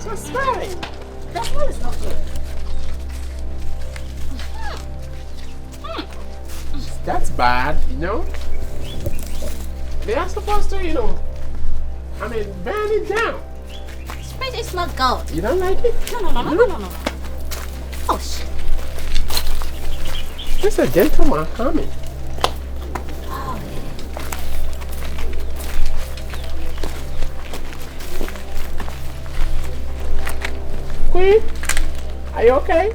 So smelly. That one is not good. That's bad, you know. They are supposed to, burn it down. Spice is not good. You don't like it? No. Oh shit. There's a gentleman coming. Oh, Queen, are you okay?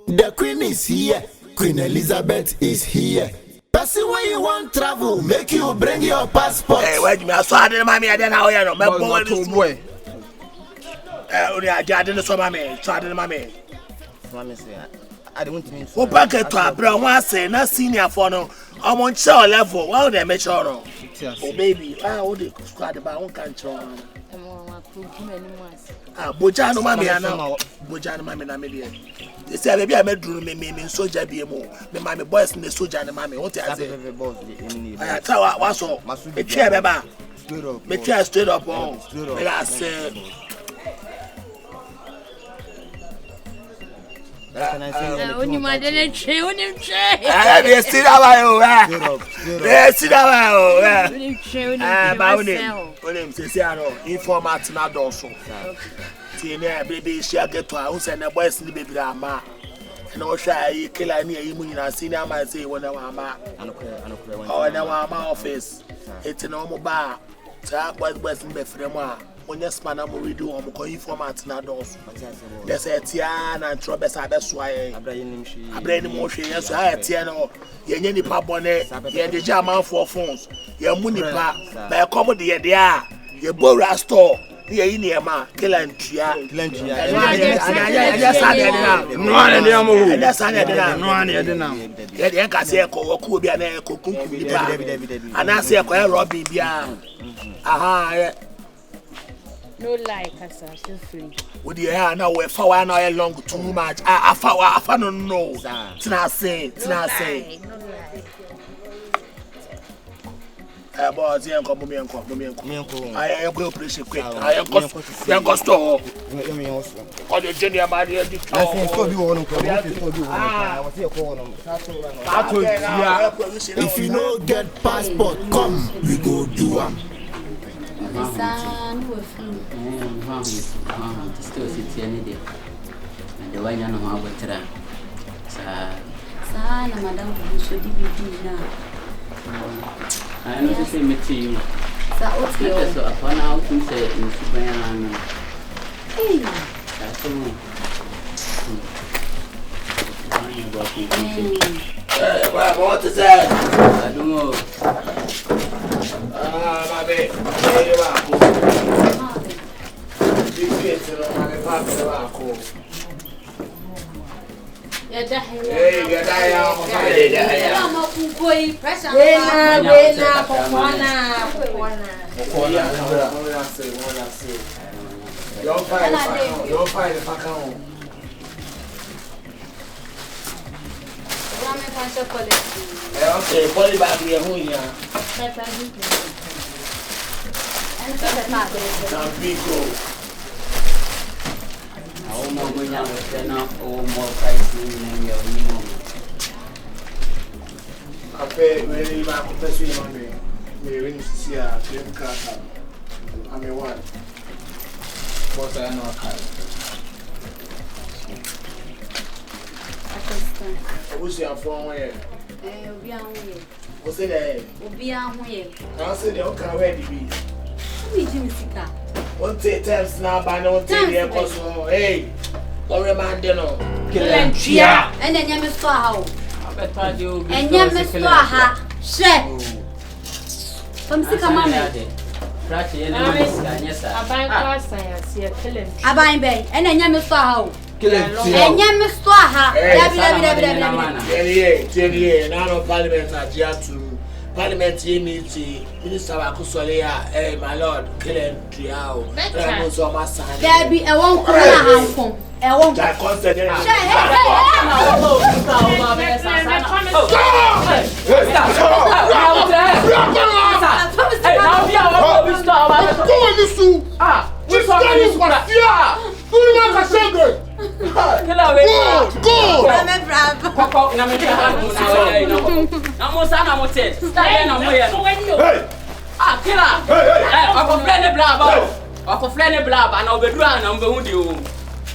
The Queen is here. Queen Elizabeth is here. Person when you want travel, make you bring your passport. Hey, wait me. I saw the mommy. I didn't know you know. My boy. Only I didn't saw mommy. Saw the mommy. Mommy say I don't want to. Go back to a brown one say na senior for no. I'm on show level. Why would they make sure no? Oh baby, how they squad the bound control. Bojano mommy ana. Bojano mommy na me. They say baby I made room me soldier be mo. Me mommy boys in the soldier and mommy. What I say? I tell what so. Me chair beba. Me chair straight up on. Me I say. When you might have chair, when you chair. They see that way. They see that way. When you chair, when you say, I know, informat not also. Tina, baby, she get to our house and the boys in the baby ama. And all shy, kill me a human. I see them, I say, when I am oh, and our office. It's a normal bar. So, what's in the framework? When you span a movie, do I'm going for Martina Dos. There's a Tian and Trobes. I best why a brain emotion. Yes, I had Tiano. Yenny Pabone, you had the German for phones. Your money pa, by a comedy, there. Your Bora store. Here in the ma, kill and Tia. no like us, so free. Would you have now we're for 1 hour long too much? I found no. Tina say. Boys, young come me and I am going to quick. I am going store. Or the junior man here. If you no get passport, come, we go do am. Still sit here any day. And the wine and how about that? Sana, madam, should be now. I know the same material. So, upon our things in Subayana. hey, That's all. What is that? I don't know. My baby. Okay, put it back here. Who ya? I more going out with ten or more pricing than your minimum. I pay really my professional money. Me ring to see a claim card. I'm a one. What I know, who's your phone? Where? What's it there? I'll say they don't come ready. One times now, by no time, hey, don't remind you no. and then you miss how. And you miss her. Share. From Sikamame. I buy bay, and then you miss how. Enya me store ha. Dabi. Now parliament ajiatu. Parliament meeting. Minister Akusole my lord, Kellen Triao. Dabi, I won't call her. I won't. That constant.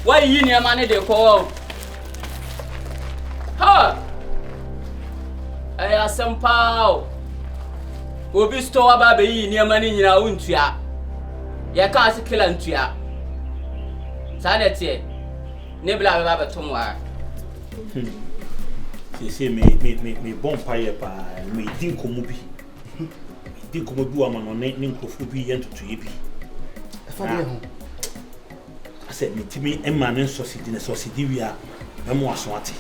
Why you near money they call? Ha! I have some pow. Will be store baby near money in our own tia. Ya can't kill and tia. Sanity. Nebla Baba Tomwa. They say me bonfire by me dinko mubi. Dinko mubu amano ninko fubi and to yibi. I said, me and sausage in a sausage, we are more swati.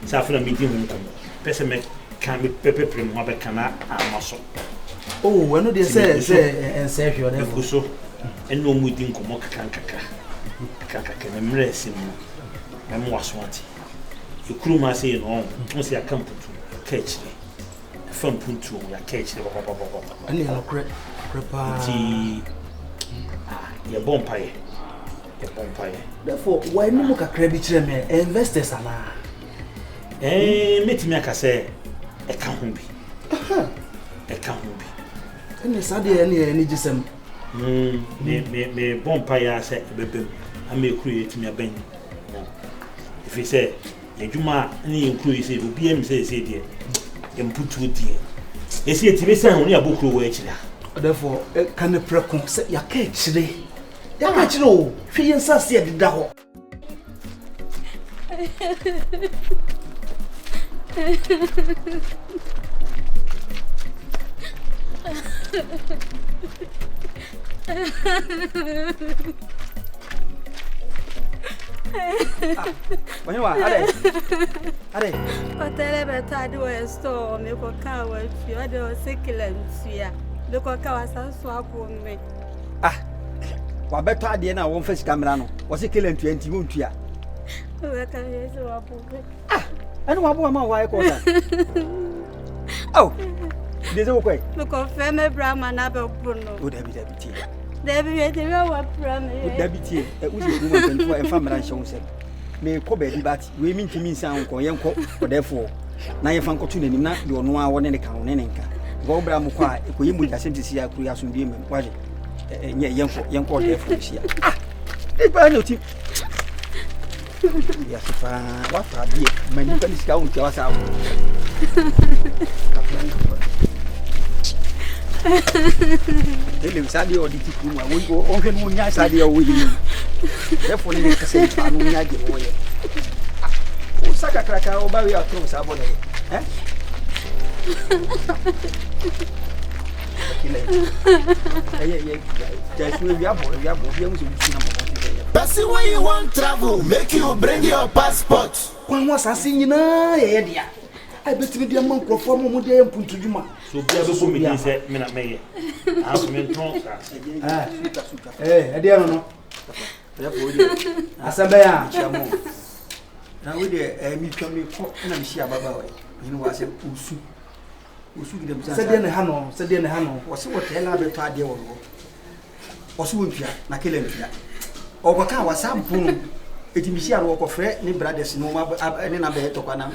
Safra meeting home. Person can be pepper prim, mother cannot, and muscle. Oh, when they say, and say, you are so, and no meeting Komoka Kaka. Kaka can embrace him. And more swati. You crew my say, no, once I come to catch me. From Puntu, I catch the and you know, prepare your bonfire. Therefore, why no look at credit investors are now? Meet me, I say, a can't be. A can't be. And the Sadia any gisem. Me bonfire said, baby, I may create me a bend. If he say, Juma, any increase, it will be him say, dear, and put to dear. You see, it is only a book away. Therefore, can the precon set your cake today? Ya catch no, she and Sassy at the dog. When you are, Are hotel better do a store, make a car with you, I do sick and see. Look at our swap on me. Wa beto ade na won face camera no wo se kele 20 won tua we kan yes wa bo anu wa bo ma wa e ko ta oh deze wo kwai me ko fe me brahma na be bo no o dabi tie dabi we te wa brahma o dabi tie e wo se do mo pen e fa mera nhyɛ wo se me ko ba di bat we mi ntimi nsan ko yen ko therefore na ye fa nkoto nanim na de ono a wo ne ka wo ne nka wo brahma ko a e ko yimu ja sentisi ya kuru ya so bi me waje yanko da fushi e ba no ti ya fa wa fa bi mani kan ska un tiwa sa ele sa di o di ti ku ma wo on ken mo nya sa di o wi ni e fo ni ka se fa no nya ge wo ye o saka kraka o ba wi atro sa bo ne Person when you want travel, make you bring your passport. When was I seeing idea? I bet me the monk perform on the punto juma. So be able to meet said, Mina May. I don't know. Asabaya, Chamo. Now with the me come and I'm sure about you know, I said, Usu. Said Hano, was what hell I better idea or so na kill him. Or what was some boom. It is a walk of friend, ni brothers, no more, and then I bet to Pana,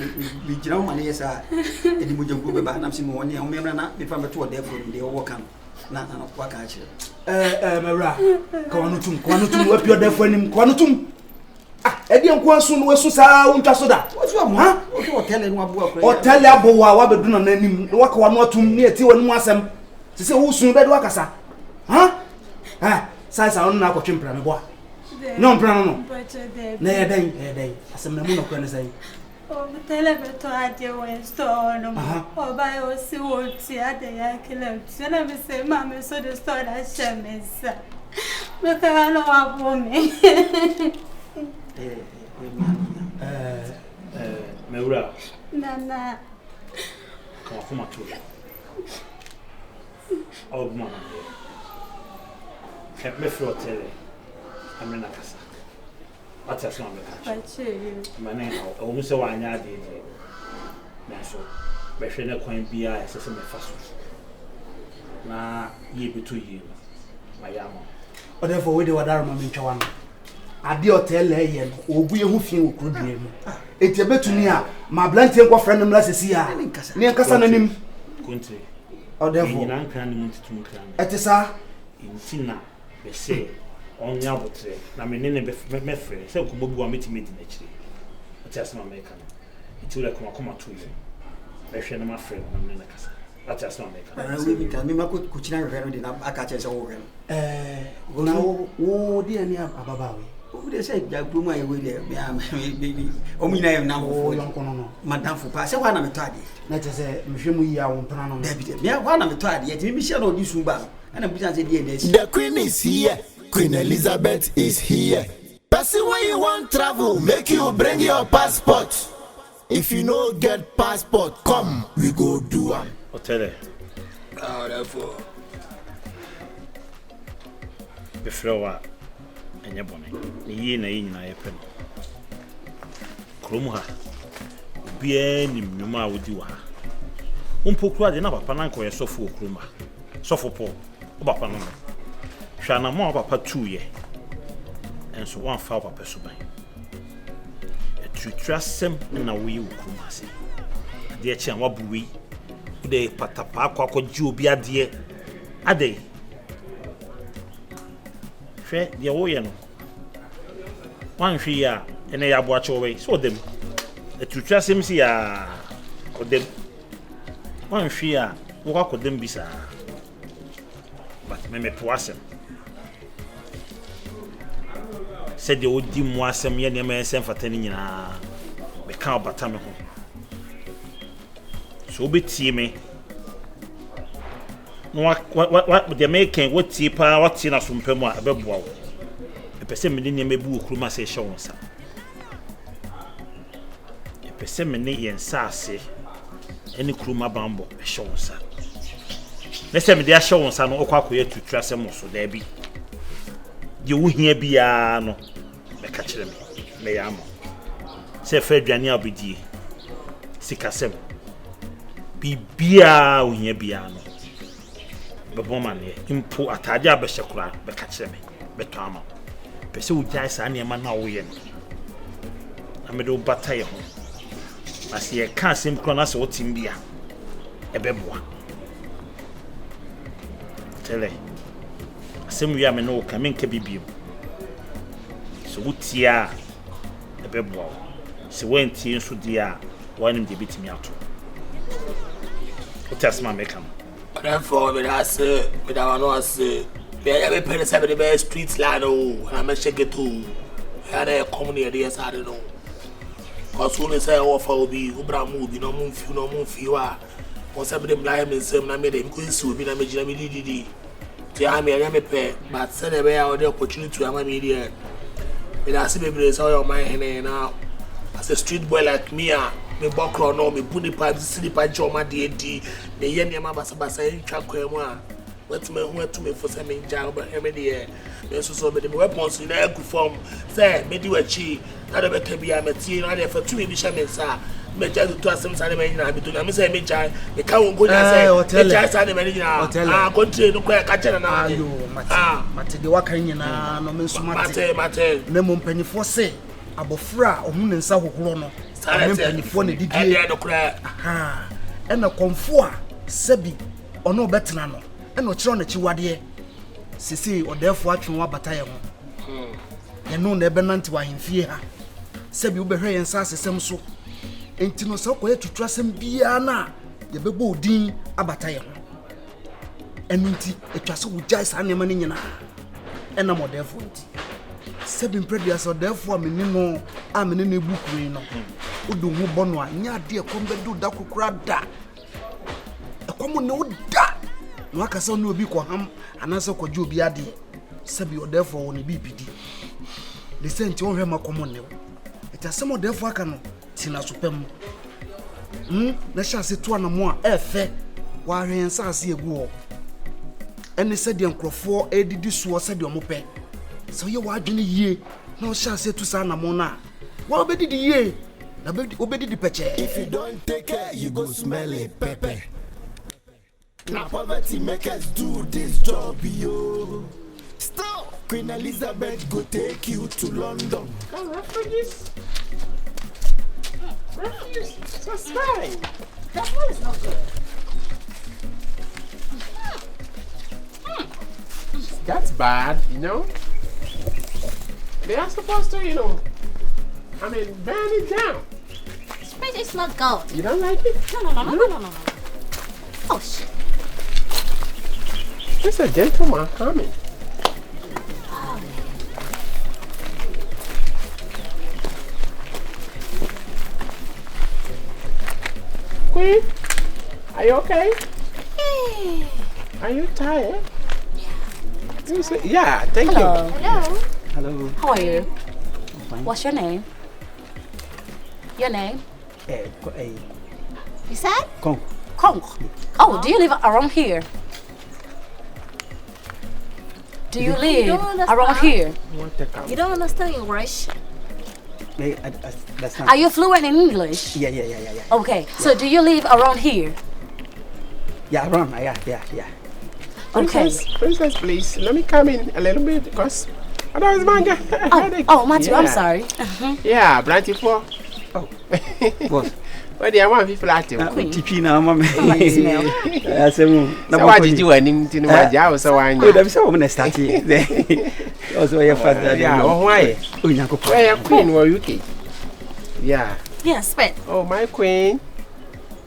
we drown money as I did go back and I'm seeing one young man if I'm a tour there for the overcome. Not an of what I said. Mara, Quanutum, up your death for him, Quanutum. Ah, Edian Quansun was so sound, Tasoda. What's wrong, huh? Or telling what work or tell your boy what we're doing on him, walk one more to near Tiu and Wasam. To say who soon bed Wakasa. Huh? Ah, size I don't know what chimp. No, Brano. Nay, day, as a moon of say. Oh, tell ever to add your way store no more. Or buy or see what see at the Yakilem. Then I will say, Mamma, so the store that shames. Look, I know what woman. Mewura. Nana. Come on, oh, mama. Can't me throw tell I'm in a casa. What's a song? My name, almost so I know the so, but she never coin be I as a fast. Now, ye between you, my yama. But therefore, we do what I remember in Chawan. I deal tell her, or we who feel could be. It's a bit to near my blunt friend of last year. Near Cassanim. Country. Or therefore, I'm cranning to cran. At the sir in Tina, they say, on Yabotre, Namin Meffrey, so Kubu meeting actually. That's my maker. It's like come to you. I share my friend, I'm that's not making. I mean, I could very enough. I catch us over. Now, oh, dear, near Ababawi. Who they say, Jabuma, with baby. Oh, me, I am now for young Madame for pass. One of the tardy. Let us say, Michimu, ya on Prano, David. Yeah, one of the tardy. Yet, Michelle or this Suba. And I'm busy. The Queen is here. Queen Elizabeth is here. Passing when you want travel, make you bring your passport. If you no get passport, come, we go do one. Hotel. Therefore, the flower and your bonnet. The yin in a pen. Krumha. Bien, Numa would do her. Umpokwa de naba pananko ye sofo kruma. Sofo po. Oba panon. Shana mo papa 2 year. And so one foul papa suban. To trust him na we kruma se. De echi an wabuwi. De patapa akwa ji obi ade ade hwe de wo ye no wan hwe ya ene ya bo ache we so dem etutua sem si ya odem wan hwe ya wo ka kodem bisa but me to asem se de odi mu asem ye ne me ensem fatani nyina me ka obata me ho so betie me no what the making what tipa what na so mpem a beboa wo epese me ne mebu okruma se hye wonsa epese me ne yensa ase eni kruma bambo hye wonsa ne se me de hye wonsa no okwa akoye tutua se mo so da bi de wo hia bia no me ka kire me ya mo se fa aduane abedie sikasem bibia ohia bia no bebo mane impo atade abehye kura be ka kire me beto ama pese wo jai sa ne ma na wo ye na me do bataye ho asie ka asem kura na se wo timbia ebeboa tele asem wi ame no ka me nka bibiem so wutia ebeboa se wenti nso dia wanim de bitimi ato Test my make him. Therefore, with us, with our nose, we have a penny 7 best streets, Lano, and I'm a shake it too. And a common ideas, I don't know. As soon as I offer the Ubra movie, no moon fewer. Or somebody blind and some, I made him queen soup in a major did. I may have a pair, but send away out the opportunity to my media. It has to be brace all your mind now. As a street boy like me, me bokro no me buni pa sili pa joma de me ye niam basa ntwa kwamwa wetume hu etume fo se me nja oba heme de me so me de weapons na agu form say me di wachi na de beka bia metie na de fa tumi bi sha me sa me ja to asem sa de me nyina bi to na me say me ja me ka won go na say me ja sa de me nyina country no kwa ka chena na mate de waka nyina no me nso mate na mo mpanyifo se abofra ohun ne nsa hohoro no mpanyifo ne didie ena konfo a sebi ono betena no ena okire na chiwade sisi odefo atwenwa bataye ho eno na ebe nanti wa hemfie ha sebi ubehwe yensa asesem so enti no se koye tutuasem bia na ye bebo odin abataye ho enu nti etwase wujai sa ne mane nyina ena modefo nti sebi previous odefo amene no amene no ebukuri no odu hu bono a nya de kombedu da kokura da ekomo ne oda no akasa no obi ko ham anase kwaje obi ade sebi odefo wo ne bibidi the sent on hwe makomo ne It has some of the Fakano, Tina Supem. Nasha to an more efe, warrior Sassi a war. And they said the uncle for Eddie Duswa said your mope. So you are doing a year, no shall say to Sana Mona. What about the year? Obey the picture. If you don't take care, you go smell it, pepper. Now poverty make us do this job, yo. Stop. Queen Elizabeth go take you to London. Oh, refugees. Refugees. That's fine. That one is not good. That's bad, you know. They are supposed to, burn it down. Spring is not good. You don't like it? No. Oh, shit. It's a gentleman coming. Queen, are you okay? Are you tired? Yeah, thank you. Hello. Hello. How are you? Fine. What's your name? Your name? You said? Kong. Kong. Oh, do you live around here? Do you live around here? You don't understand English? That's not. Are you fluent in English? Yeah. Okay, so do you live around here? Yeah, around. Yeah. Okay. Princess, please, let me come in a little bit because otherwise my headache. Oh, Matthew, I'm Yeah. sorry. Yeah, Branty for. Oh. Boss. Where do I want people at you? TP now, mama. Like the smell. I say, So why did you anything to know what you so I Oh, that's how I'm going to start here. Also, your father. Yeah, oh, why? Oh, you're Where your queen were UK? Yeah. Yeah, spit. Oh, my queen.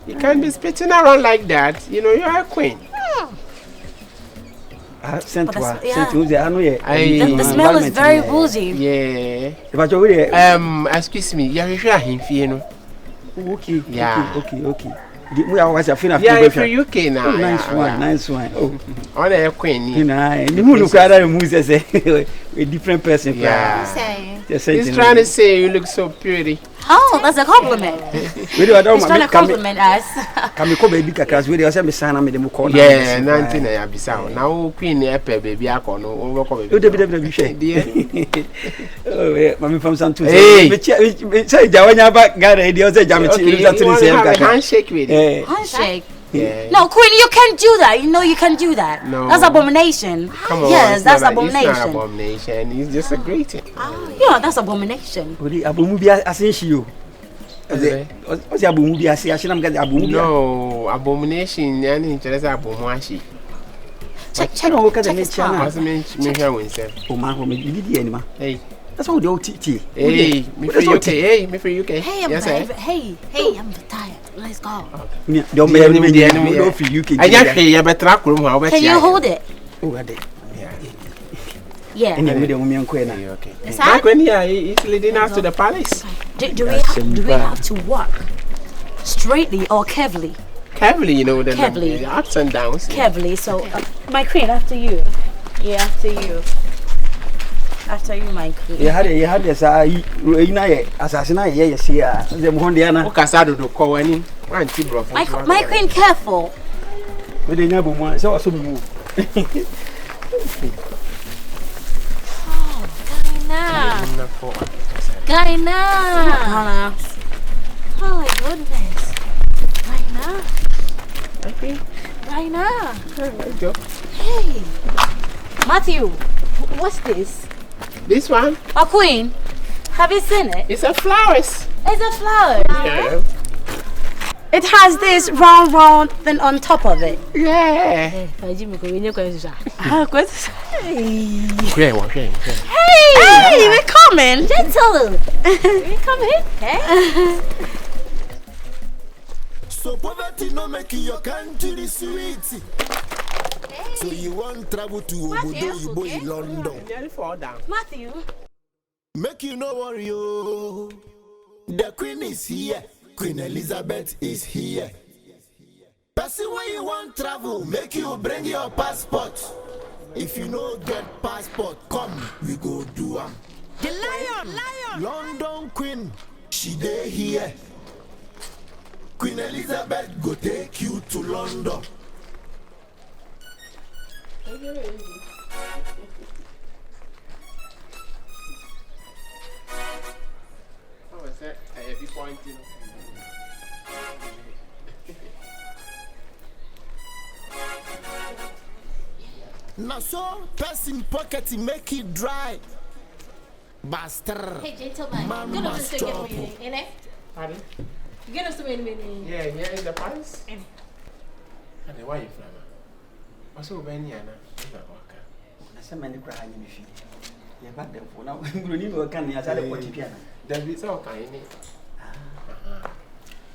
You can't be spitting around like that. You know, you're a queen. Sent to her. yeah. Sent to her. I know, yeah. The smell is very woozy. Yeah. If I told you, Excuse me. You're sure him, you know. okay. Yeah. Okay. We are always a fin of Yeah, if you're UK now. Oh, nice one. Oh, On a queen. you know, you look at that moves a different person. Yeah. Say. He's trying to say you look so pretty. Oh, that's a compliment. He's trying to compliment us. Can we come baby cacas with us? I'm a son, I'm a demo. Yeah, 19 I be sound. Now queen baby I can overcome. Oh, yeah, Mammy from Santos. Hey. Say, Jawanya back, got a deal. Say, Handshake with it. Handshake. Yeah. No, Queen, you can't do that. You know you can't do that. No. That's abomination. Come on. Yes, that's It's abomination. not abomination. It's just a greeting. Yeah, that's abomination. No, abomination. And interest abomination. Check his palm. What's the mean? Hey. That's all the OTT. Hey, me for UK. Hey, me for UK. Hey, Yes, sir. hey, I'm tired. Let's go. Don't The make me enemy. I just say you better track room. Can you hold it? Oh, I did. Yeah. And then we don't mean queen. Okay. Is Back that? when it's leading us to the palace. Do we have to walk straightly or carefully? Carefully, you know, the Carefully. ups and downs. Carefully. So, my queen, after you. Yeah, after you. After you, my queen. You had this assassinate, yes, here. The Mondiana. Casado do call any one tibro. My queen, careful. We didn't have one, so also move. Gaina. Oh my goodness. Gaina. Hey. Matthew, what's this? This one? A queen. Have you seen it? It's a flowers. It's a flower. Yeah. It has this round thing on top of it. Yeah. Hey, we're coming. Gentle. We come here. Okay. So poverty no make your country sweet. So you want travel to Obodo in London. Nearly fall down. Matthew. Make you no worry, oh. The Queen is here. Queen Elizabeth is here. Person when you want travel, make you bring your passport. If you no get passport, come, we go do am. The lion. London Queen, she dey here. Queen Elizabeth go take you to London. How was that? A heavy point, you know. Now so person pocket make it dry. Bastard. Hey, gentlemen, Man get us must to get stop. me in it. Pardon? Get us to me. Yeah, in the Paris. And why you from? What's over Benny? Some men cry in the field. Yeah, back them for now. You need to come here. I said, what you can. There be some kind.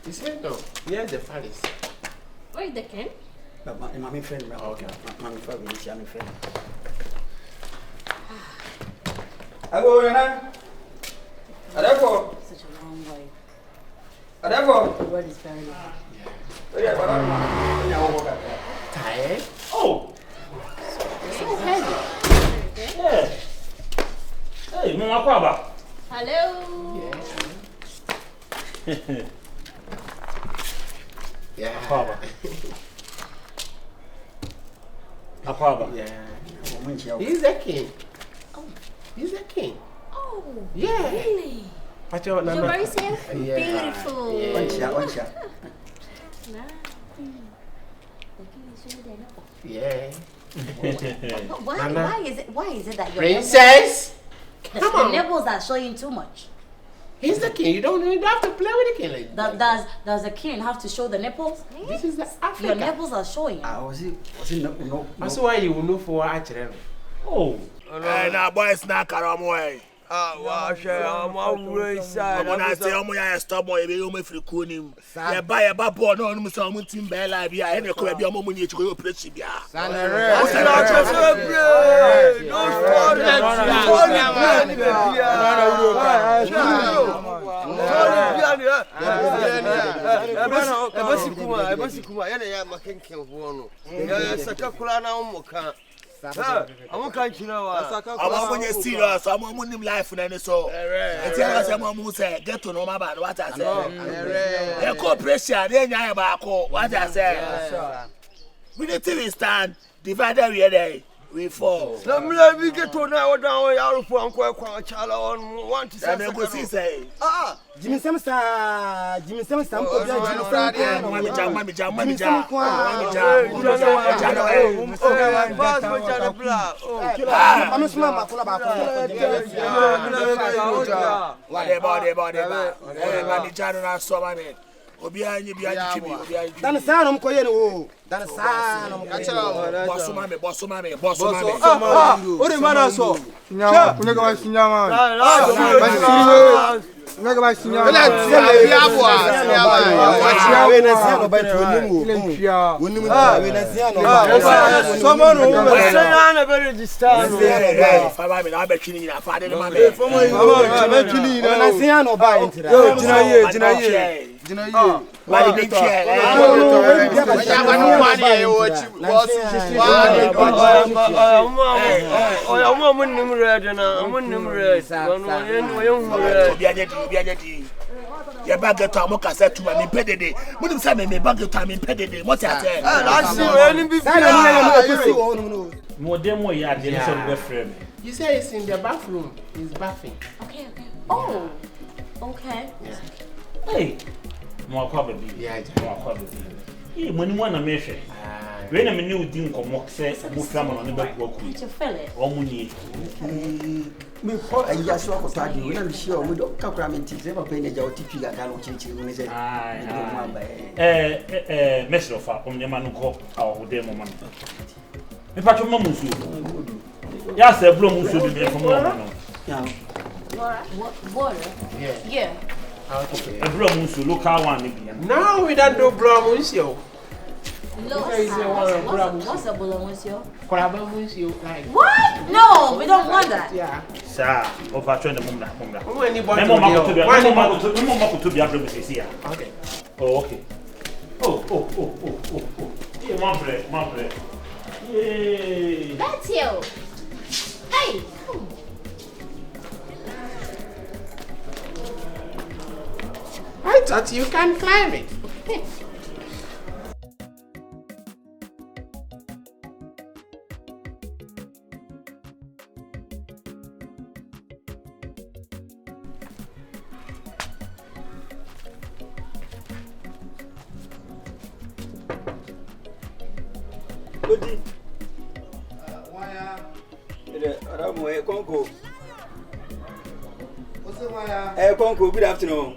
You said no. Yeah, the Paris. Where is the king? But my friend, okay. My friend, my friend. Hello, Yana. Adefo. Such a long way. Adefo. The road is very long. Tired? Oh, So heavy. yeah. Hey, Mama Kwaba. Hello. Yeah. Kwaba. Akwaba. Yeah. He's the king. He's the king. Oh, Yeah. really? What's your number? You're very safe. Yeah. Beautiful. One shot. Yeah. But why is it that your Princess! nipples, Come the on. nipples are showing too much? He's the king. You don't have to play with the king like that. Does the king have to show the nipples? This is the Your Africa. nipples are showing. Was it no? That's why you will know for actually. Oh, Eh, na boys na karam way. Wa hwe am awure sai. Omo na say omo ya stop boy be omo free kunim. Ye ba ball no onum say omo team be live ya. E na ko be omo munye chiko operate bia. Sanere. O se na cho so bre. No story. Ebasikuma yana ya makenken ho no. Ya saka kula na umoka. I'm going to Omo munye serious, omo munim life na ni so. E ti aka say omo say get to know my bad what I say. E cooperation dey nya ba ko what I say. We the TV stand divided we there. We fall. na mla bi get to na odan o ya rufu anko ekwa chala on want to And go see say. Jimmy Samsa, mpo bia Jimmy Samsa. Mami jam. Pass mo jana bla. I'm smart makola ba Whatever. Mami jam na so mami. Obi anyi bi anyi chibi, obi anyi. Dan sa no mko ye no. Dan sa no mko. Boss mami. Ore mana so. Sinyama, unega wa sinyama. Unega wa sinyama. We na sia no ba to nimu. We na sia no ba. Someone who say na be register. Fama mi na be twini na fa de ma me. Be twini We na sia no ba intira. Yo, jina ye. Mali be chair. Obi anyedi. Ye bag to am kase to me pedede. Munim say me bag to am pedede. What you say? Last year any be mo dem mo ya de so be frame. You say it's in the bathroom. He's bathing. Okay. Oh. Okay. Hey, mo Akwaba bi. Yeah, Mo Akwaba bi. Eh, mo ni mo na me hwe. We na me ni odi nkomo se mo fra mo no be ku. Can't you feel it? O mo ni. Me ko ayi so ko ta di we na me share we do ka kura me ti se ba pe ne ja o tipi ga ga no chichi we ne se. Mesro fa o nyama no ko a o de mo man. Me pa choma musu. Ya se blo musu bi me fo mo no. Yeah. Water? Yeah. Okay. E blo musu local one bi. No, we don't do blow. What's a boulogne? Like What? No, we don't want that. yeah. Sa o fa chona mo mra. Anybody Memo mako to be abro me sisi ya. Okay. Oh, okay. Oh. Yeah, my bread. Yay. That's you. Hey. thought you can climb it. Odi. Why? Konko. What's the wire? Konko, good afternoon.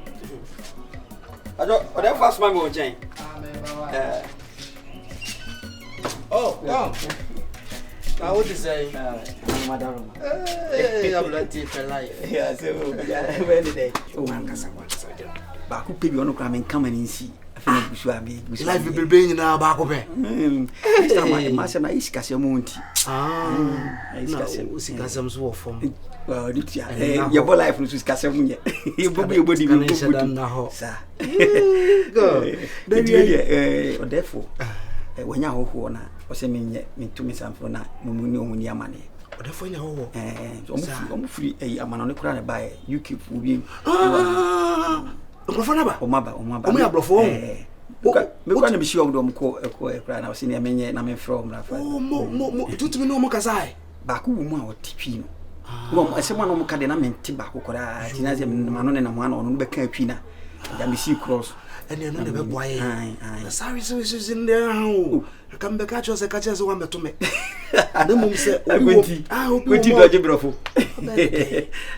I don't fast my more chain. Oh, wow. Now what you say? Madam. Hey, I'm not for life. Yeah, so when the day. Oh, one casa. But who pay you on come and come and see? Life will be being now back of it. Master, my iscas monty. Iscasms war from. Well, your whole life was Cassamunia. You will be a body in the house, sir. Go. Therefore, when you hold on, or send me to me some for now, when your money. Or the phone, almost free a man on the crown by you keep moving. Or mother, we're going to be sure of them call a cry. I was in a minute and I'm from Rafa. Oh, more, to me no more as I. Baku more tipino. Well, I said one of Cadena Tibacco, Tinazia, Manon and one on the Capina. Then we see cross. And you're not a boy. The service is in there. I come back at you as a catcher as one to me. And the mum said, I hope you got your brofo.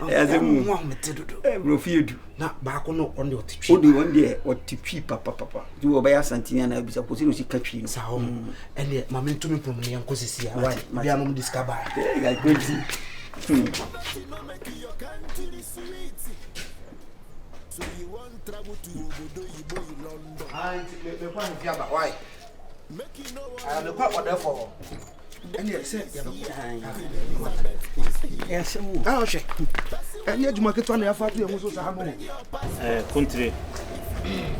As a woman to do. Refuse Not back on your teeth. Only one day or to papa. You obey us, Santina, and I was supposed to see catching. And yet, Mamma to me from the Uncle Cecilia. Why, my young discover. I could see. So you want travel to London? I the one of Yaba. Why? I am the part what therefore. And yet, say, yes, oh, shit. And yet, you market on the factory and was harmony. Country.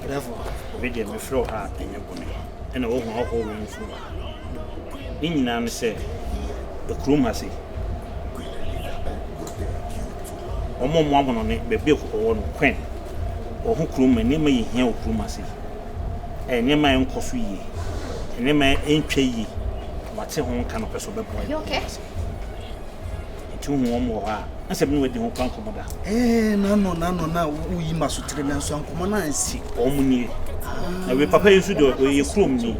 Therefore, video me throw her in your bonnet. And over our whole room for her. In Nan say, the crew must see. Or more woman on it, baby, or one queen. Or who crew may name me here, crew must see. And near my own coffee, and near my ain't pay. What's a home kind of person? You okay? 2 more. I said, no, the uncle mother. Eh, no, we must train and so on and see. Omni. I will papa used to do a crew me.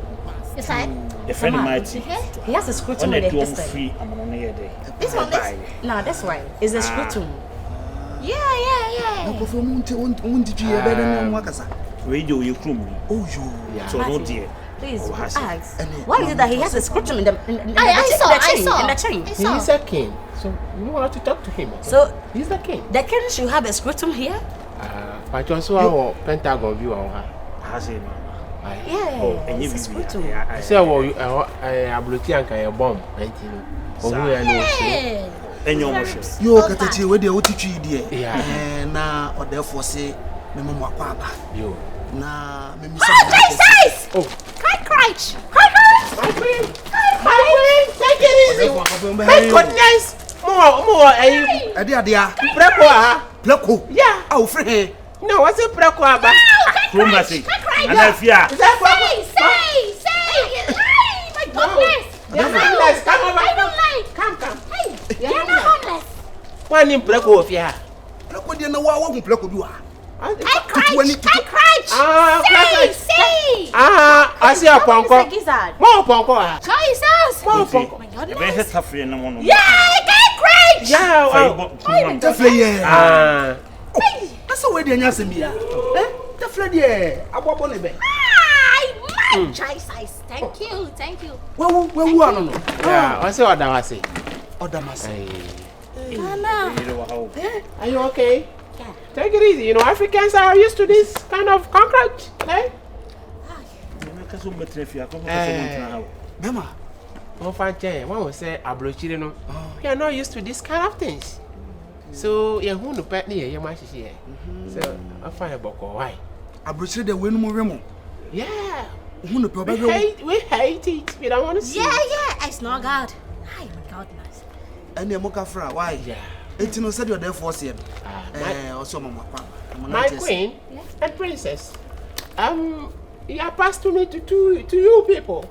Yes, I. A friend of mine. He has a scrutum with this free. I'm on a day. This one, no, that's right. It's a scrutum. Yeah. No perform won't you better than Wakasa? Radio, you crew me. Oh, you. So, no dear. Please, ask. Why is it that he has a scrutum in the chain? He's a king. So you know how to talk to him. So he's the king. The king should have a scrutum here? But also our Pentagon view of her. Has he? Yeah. And it's a scrutum. Say, well, I bloody a bomb. And your motions. You look at you with the OTG, dear. Yeah. Now, or therefore say, Mamma Papa. You. Nah, Mimi. Oh, cry. My queen. Take it easy. Thank goodness. More. I did. Preco. Yeah. Oh, friend. No, what's a preco about? Romacy. And I fear. Say. My goodness. You're homeless. Come over. I don't like. Come. Hey, you're not homeless. One in preco of ya. Preco, you know what preco do? I cried. Say. I see a ponko. More ponko. Jesus. More ponko. Very tough in the morning. Yeah, I cried. Yeah, definitely. Yeah. That's the way they answer me. Definitely. I want one of my Jesus. Thank you. Where are you? Yeah, I say what I say. Are you okay? Yeah. Take it easy. You know, Africans are used to this kind of cockroach. Eh? Mama, one will say, we are not used to this kind of things. So, you're going to pet me, you might see. So, I find a book or why? I brought the win more. Yeah. We hate it. We don't want to see it. Yeah. It's not God. Oh, my goodness. And the Moka Fra, why? Yeah. It's no said you're there for him. Also mama my queen and princess. He has passed to me to you people.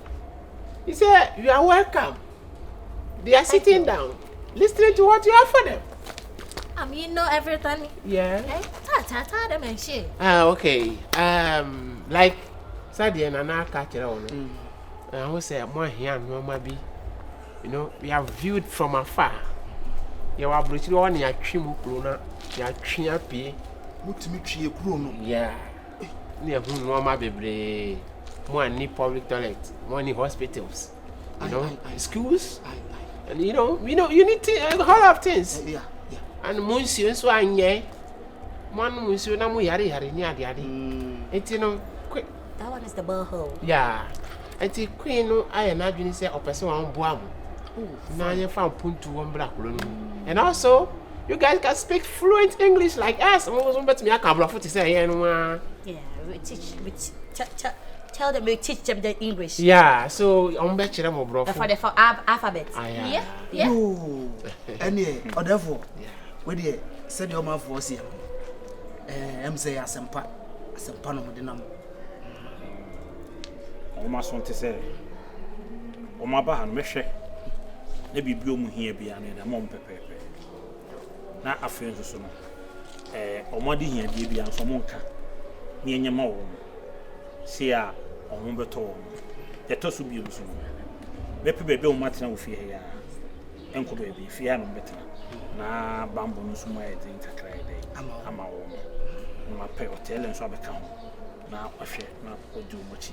He said you are welcome. They are sitting down, listening to what you have for them. You know everything. Yeah. Tell them and shit. Okay. Like Sadia and I catch it on. I will say more here and more maybe. You know, we are viewed from afar. You are British one, you are Chimu Krona, you are Chiapi. Mutimichi Krono. Yeah. Near whom Mama Baby. More need public toilets, more need hospitals. You know, schools. And you know, you need a whole of things. Yeah. And Monsieur Swanye, one Monsieur Namu Yari It's you know, quick. That one is the burhole. Yeah. It's a queen, I imagine, say, or person on Buam. Now you found Puntu one black room. And also, you guys can speak fluent English like us. I'm always bet me I can't bluff to say, yeah, we teach, tell them we teach them the English. Yeah, so I'm bet you them bro. For the alphabet. Yeah. No. Any or therefore. Where the said your mouth was here. Say asempa no modinam. Almost want to say, O my bahan, meshe. Maybe Biom here be an a mom pepe. Not a friend or so. O muddy here, baby, and some monka. Near your mom. See ya, or Mumberto. The toss will be soon. Maybe Bill Martin will fear here. Uncle baby, fear no better. Na bamboo no so my thing to cry day. I'm a woman. My pay hotel and so I become. Na ahwe na odu mochi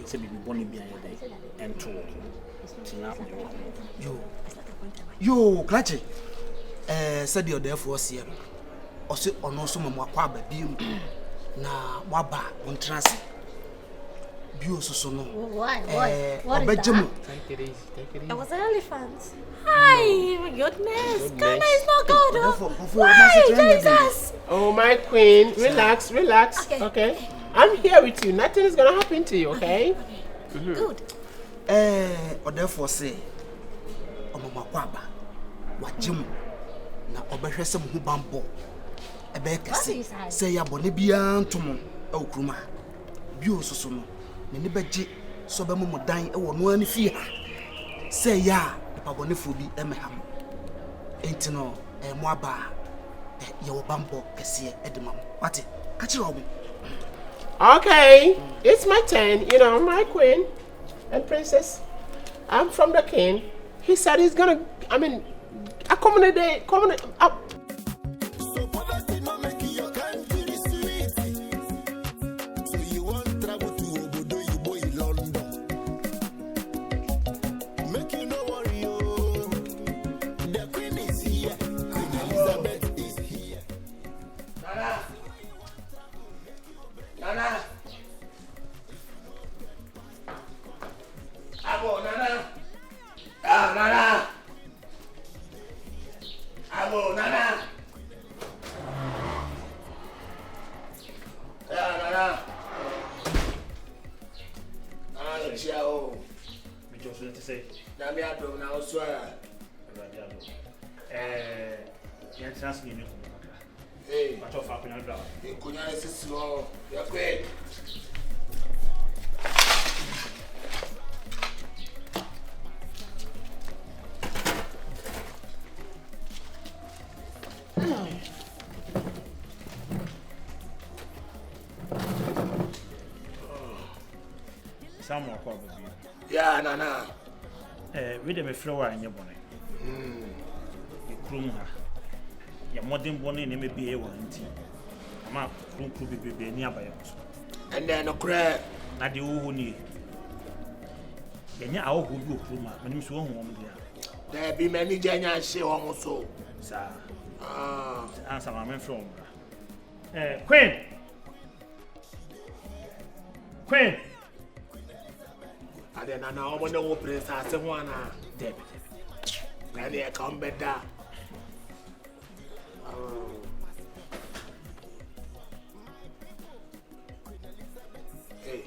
se bibi boni bia ye dai ento tina yo klache said you therefore see no o se ono so mama kwa ba bi na waba on trance bio so no what is that? Take it easy. It was an elephant. Hi, my goodness. Ghana is not good. Why, Jesus? Oh, my queen, relax. Okay. I'm here with you. Nothing is gonna happen to you, okay? Good. Or therefore say, Mama Kwaba, what Jim na obehwe sem hu bambo. Ebe say ya bone bia ntomo e okruma. Bio soso no, ne ne beje so be mo dan e wo no ani fie ha. Say ya papa bone fo bi emeham. Enti no mo aba ye wo bambo kese e de mam. What? Catch you. Okay, it's my turn. You know, my queen and princess. I'm from the king. He said he's gonna, accommodate up. So poverty no make your country sweet. So you want travel to Obodo Yibo in London. Make you no worry, oh. The queen is here. Queen Elizabeth is here. Nana. Abo, Nana. Nana. Abo, Nana. Nana. Ciao. Me just want to say, Nami ado na oswa. Yeah, trust me. Hey, But of our plan. kunya sisi o. Ya kwe. Some more probably. Yeah, Nana. We dem flower in your bonnet. You groom her. Your modern bonnet may be a warranty. A map could be nearby. And then a crab. Not the who need. Then you are who do groom, my name is one woman there. There be many genius she almost so. Sir. Answer my man from. Queen. And then I know when the open starts one. Debbie. And they come better. Hey,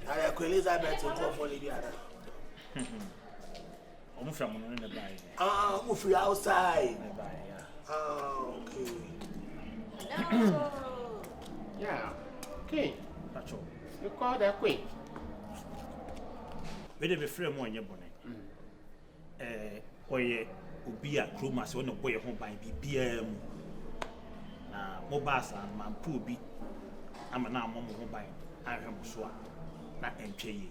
are Queen Elizabeth will go for Lydia? Almost from one in the bay. Move you outside. Oh, okay. Hello. Yeah. Queen. That's all. You call the queen. We dey be free mo anye bone. Oye obi a kroma se no boy ho ban bibia mu. Na mo ba sa man pu obi ama na mo ho ban ahwe mo so a na entwe yi.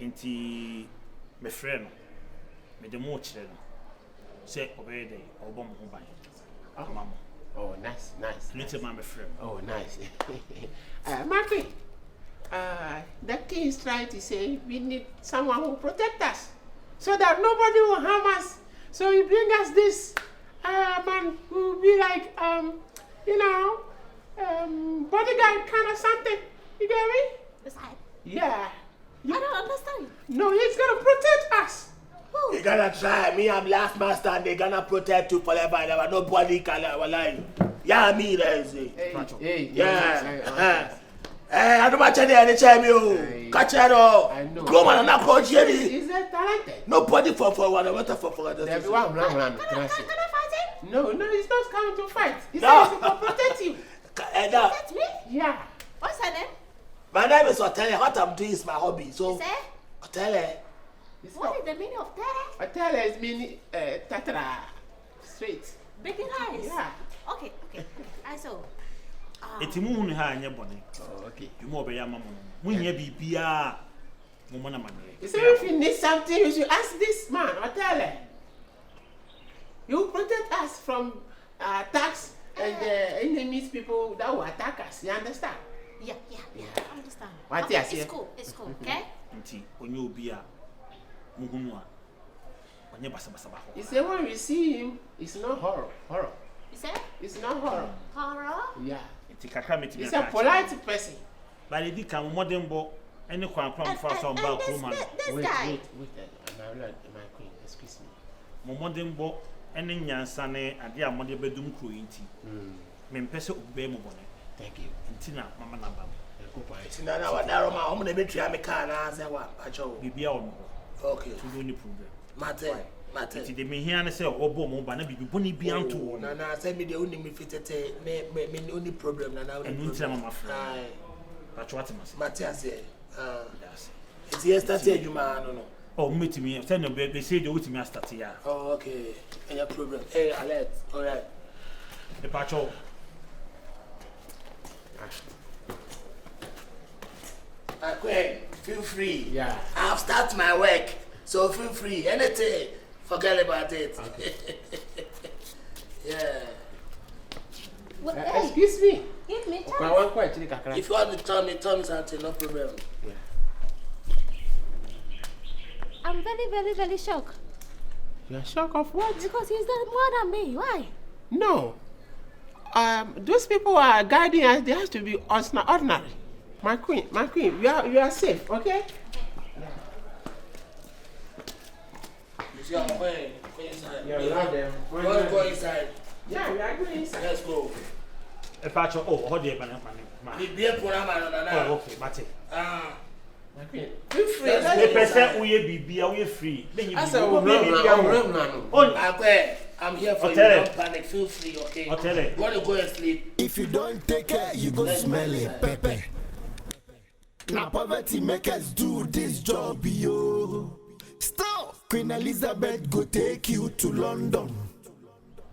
Enti me frɛ no me de mo kyerɛ no sɛ obey dey obo mo ho ban. Mama. Oh, nice. Little man me frɛ. Oh, nice. My queen. The king is trying to say we need someone who protect us so that nobody will harm us. So he bring us this man who will be like bodyguard kind of something. You get me? Beside. Yeah. I don't understand. No, he's gonna protect us. Who? They gonna try. Me, I'm last master, and they gonna protect you forever and ever. Nobody can lie. Yeah, me, that's it. Hey, Yeah. I don't match any time you catch it all. I know. Come on, I'm not Jerry. Is that talented? Nobody for what I want for Everyone run. Can I fight him? No, he's not coming to fight. He's No. coming to protect you. That's me? Yeah. What's her name? My name is Otele. What I'm doing is my hobby. So, Say? Otele. What is the meaning of that? Hotel is mean Tatra straight. Big eyes. Yeah. Okay. I saw. Eti mu hunu ha anye bone. Oh, okay. You mo be ya mama mo. Mu nya bibia mo mo na mane. You say if you need something, you should ask this man, Hotel. He will protect us from attacks and enemies, people that will attack us. You understand? Yeah. I understand. What Okay, you say? it's cool, okay? Nti onye obi a mu hunu a onye basa ba ho. You say when we see him, it's not horror. You say? It's not horror. Horror? Yeah. Nti kakra metimi He's a polite person. But edi kan modern bo ene kwan kwan fa so ba kroma. This guy. My queen, excuse me. Mo modern bo ene nyansa ne ade a modern bedum kro yinti. Me mpese obi mo bone. Thank you. Nti na mama na ba. Sinana wa daro ma omo na betria me car na say wa acho. Bibia ono. Okay. To do ni problem. Mate. Nti de me hia ne say obo mo ba na bibi boni bia nto wo. Na say me de oni me fitete me oni problem na enu nti na mama fra. Ai. Pacho atimas. Mate ase. Yes. It's yesterday adwuma no. Oh, metimi say no be say de wotimi start ya. Oh, okay. Any problem? Hey, alert. All right. The pacho. Quick, feel free. Yeah. I've started my work, so feel free. Anything, forget about it. Okay. Yeah. What, hey, Excuse me. give me I time. want quite kakra. If you want to tell me something, no problem. I'm very shocked. You're shocked of what? Because he's done more than me. Why? No. Those people are guiding us. They have to be ordinary. My queen, you are safe, okay? You see, I'm going inside. Yeah, we are them. Go inside. Yeah, we are going inside. Let's go. The pacho how dey man. Be a poor man. Oh, okay, mate. My queen, feel free. The person we bibia we free. Then you I be said, I'm here for you. Hotel. Don't panic. Feel free, okay? Hotel. You want to go and sleep? If you don't take care, you go smell it, pepper. Now poverty make us do this job, yo. Still, Queen Elizabeth go take you to London.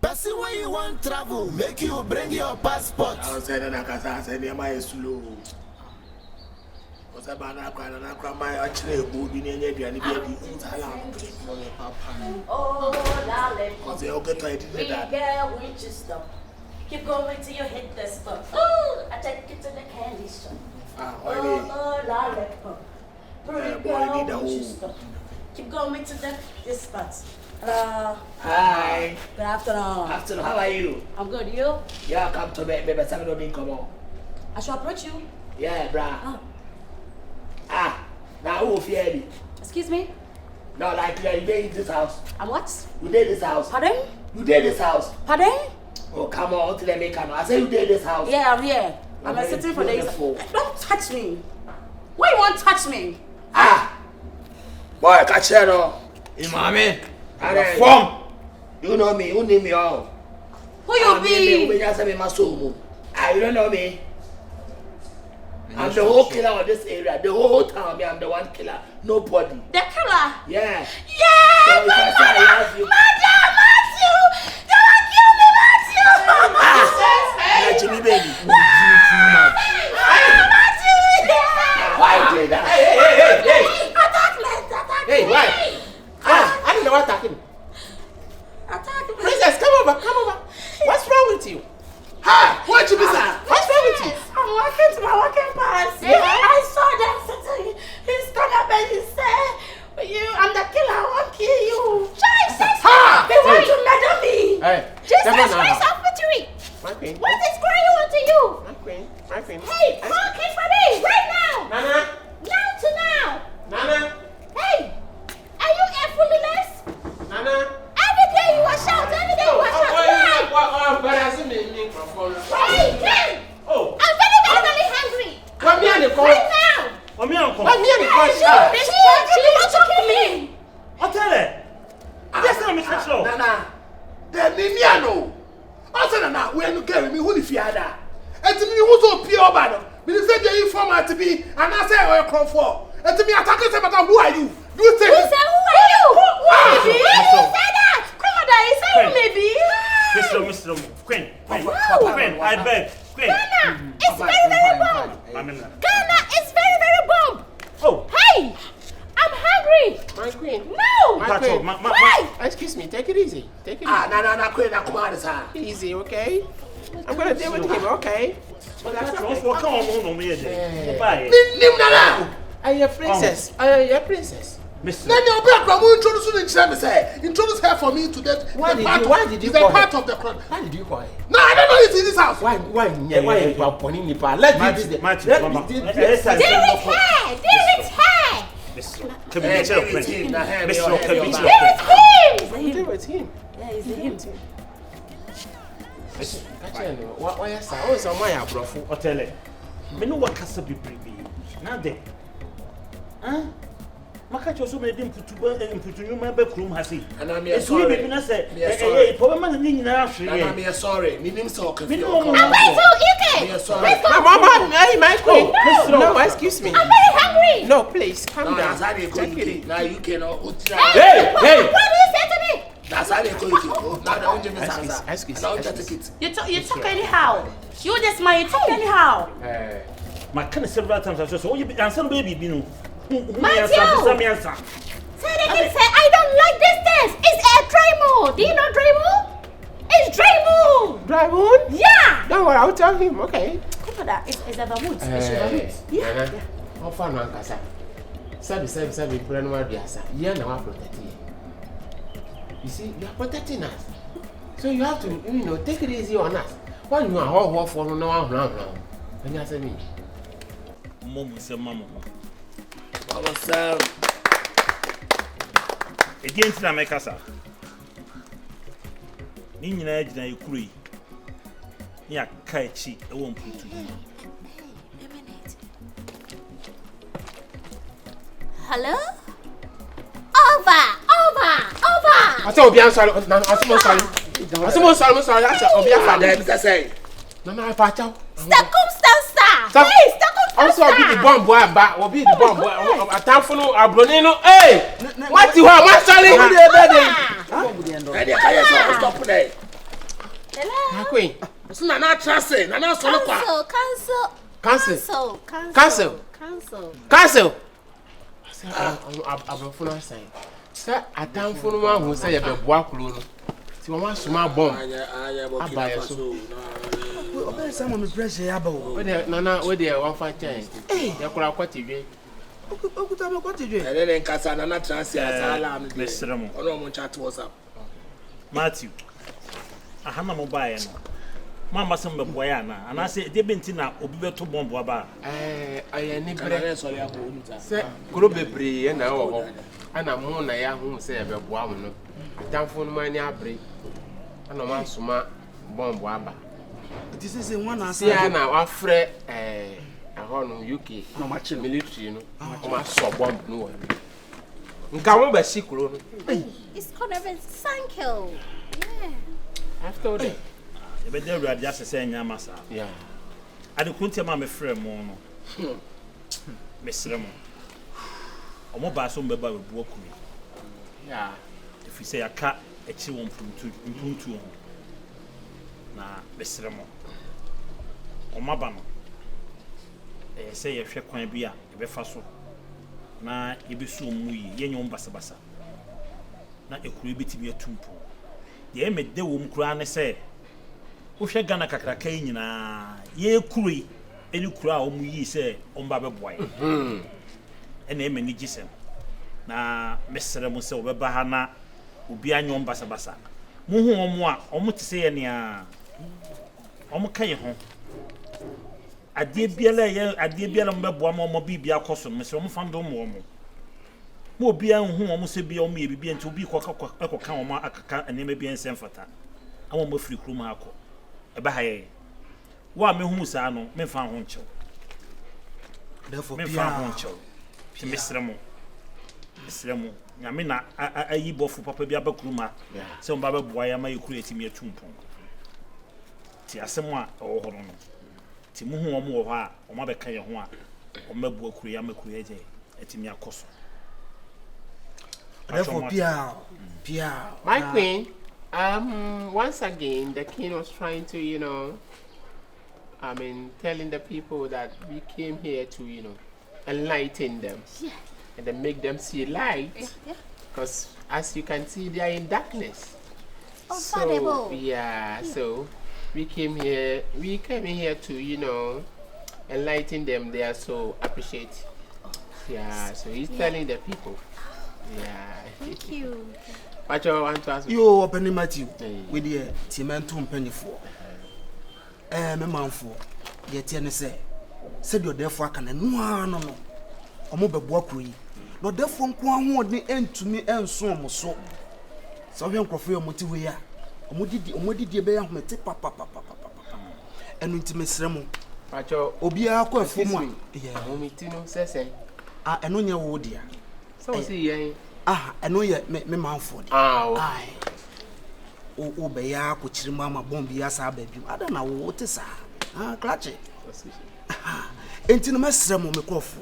Person where you want travel, make you bring your passport. I was saying that I said, "Near slow." Was about my actually good in any of Oh, darling. because they all get to We that. girl, we just stop. Keep going till you hit the spot. Oh, I take you to the candy shop. Oh, lollipop. Pretty boy, I need girl, a we hole. just stop. Keep going to this spot. Hi. Good afternoon. Afternoon, how are you? I'm good. You? Yeah, come to bed, baby. 7 don't come on. I shall approach you. Yeah, brah. Oh. Now who fear me? Excuse me? No, like you did in this house. I'm what? You did this house. Pardon? You did this house. Pardon? Oh, come on, until they make a I say you did this house. Yeah, I'm here. I'm very sitting for days. beautiful. Don't touch me. Why you want to touch me? Boy, catch it all. Imame. Form. You know me, you name me all. Who you be? You don't know me. I'm the whole killer of this area. The whole town, I'm the one killer. Nobody. The killer? Yeah. Yeah! So if I say I love you. Madam, Matthew! You want to kill me, Matthew! Jimmy baby. Matthew! Why you did that? Hey! Attack me! Hey, why? I don't know what attacking. Attack me! Princess, come over. What's wrong with you? Ha! What you be saying? What's wrong with you? I'm walking to my walking past. Yeah. I saw that sitting. He stood up and he said, I'm the killer, I won't kill you. Jesus! They want to murder me. Hey, Jesus Christ of victory. My queen. What is going on to you? My queen. Hey, call King for me right now. Nana. Now to now. Nana. Hey, are you a foolishness? Nana. Every day you are shouting. Every day you are shouting. Why? But I see me from. Hey, King. Oh. I'm very hungry. Come here, Nicole. Right now. Come here, Uncle. She wants to kill me. I'll tell her. Yes, I'm Mr. Show. Nana. The Nimiano. Also, Nana, when you carry me, who the fiada? And to me, who's so pure about me, said you're informer to me, and I say, oh, come for. And to me, I talk to say, but who are you? You say, who are you? Who said that? Come on, he said you may be. Mr. Queen, I beg. Queen. Ghana is very bomb. Ghana is very bomb. Oh. Hey, I'm hungry. My queen. No. My queen. Why? Excuse me. Take it easy. Nana, queen, come on, sir. Easy, okay? I'm gonna deal with him, okay? But that's okay. Come on, Bye. I'm your princess. I'm your princess. Then your background will introduce her for me to that. Why did you the call part her? of the crowd. Why did you call her? No, I don't know it's in this house. Why you are pointing me? Let's do this. Deal with him. Yeah, it's him. Why is that? Oh, so why are you Hotel. Me no wakasa bibribi. Na de. Maka choso me dem putu nyuma be krum ha sei. And I'm sorry. Bibi na say eh problem na ni nyina ahwe. And I'm sorry. Me nim so confused. I'm very okay. I'm sorry. Mama, my queen. No, excuse me. I'm very hungry. No, please, calm down. Now you cannot. Hey! What do you say to me? That's how they call it. Now the only miss Excuse. You talk anyhow. You just my talk anyhow. My kind of several times I so you answer baby no. Matthew! Say they can say I don't like this dance. It's a dry moon. Do you know dry moon? It's dry moon. Dry moon? Yeah. Don't worry, I'll tell him. Okay. Come for that. It's a vermouth. It's a vermouth. Yeah. How far no ankasa? Sabi plan where biasa. Yeah, now I protect you. You see, you are protecting us. So you have to, take it easy on us. When you are all for no. And you say me. Mom say mama. What's up? Against na make asa. Ni nyina agina ekuru. Ni aka echi e won putu. Hello? Over. I said Obi answer. I sorry. I said Obi answer. Say. No, I patch out. Circumstance. Hey, also be the bomb boy back. Will be the bomb boy. A time for no abronino. Hey, what you have? What's sorry? Stop there. Hello. My queen. So Nana trust. Nana solo kwa. Cancel. Abrofono say. Sir, a time for no one who say you be boa kuro no. Ti won suma bomb. Abaye so. Obe sama me pressure ya ba o. Nana, we dey one fight change. Ya kura kwati dwe. Okuta me kwati dwe. Ele nkasa Nana trust asala am dey. Mesremo. Ono mo chat WhatsApp. Matthew. Ahana mo bae no. Mama sem be boya na. Ana se de benti na obi beto bomb aba. Aye ni bre. Nana so ya ko onita. Se kuro bebre na wo ho. Ana mo na ya hu se be boa mo no. Atamfo no mani abre. Ana ma soma bomb aba. It is say one answer. See na wa frɛ no UK no match military no. O ma so bomb no wa. Nka mo ba sikuro no. It's called a cycle. Yeah. After that. e be dey ready asese nya masa yeah ade kunti ma me frɛ mo no me srɛ mo omo ba so mbeba we bu akumi yeah if you say aka echi won mpuntu ho na me srɛ mo omo ba no say ye hwɛ kwan bi a e be fa so na ye be so mu yi ye nyom basabasa na ekuru betimi atumpo ye me de wo mkura ne say wo hwɛ Ghana kakraka yi nyina ye kuru eni kura a omu yi say omba be boy ena e mani gisem na mesere mo say obeba ha na obi anyom basabasa mo hu omo a omo te say ye ne a omo kan ye ho ade biala mbebo mo bibia koso mesere mo fando mo obi anhu omo se bia omo ye bibia nti obi koka omo akaka enema bia nsem fata awo mo firi krum ha ko eba ha ye wa me hu sa no me fa ho nchew therefore me fa ho nchew ti mesere mo nyame na ayi bofu papa bia ba kruma se on ba ba boa ya ma ye kru etimi atumpon ti asemo a owo ho no ti mu hu omo wo ha omo be kan ye ho a omo bu akru ya makru ye je etimi akoso therefore Pia my queen once again the king was trying to telling the people that we came here to enlighten them and then make them see light because as you can see they are in darkness. So so we came here to enlighten them. They are so appreciative. So he's telling the people. Thank you. What you want to ask? You open Matthew with the Timentum penny for. Me manfo. Yet yen say you therefore can no. Omo be boakru yi. No therefore nko ahod ni entumi enso mo so. So hwe nkrofo yo motiwe ya. Omodidi be ya homete papa. Enu ntime sremo. Pacho obi akọ afumu a. Yeah. Omiti no sese. Enu nya wo dia. So see yen. Enu ye me manfo dia. Okay. O be ya ko chirima ama bombi ya sa baby. Ada na wo te sa. Klache. Enti no mesremo me krofo.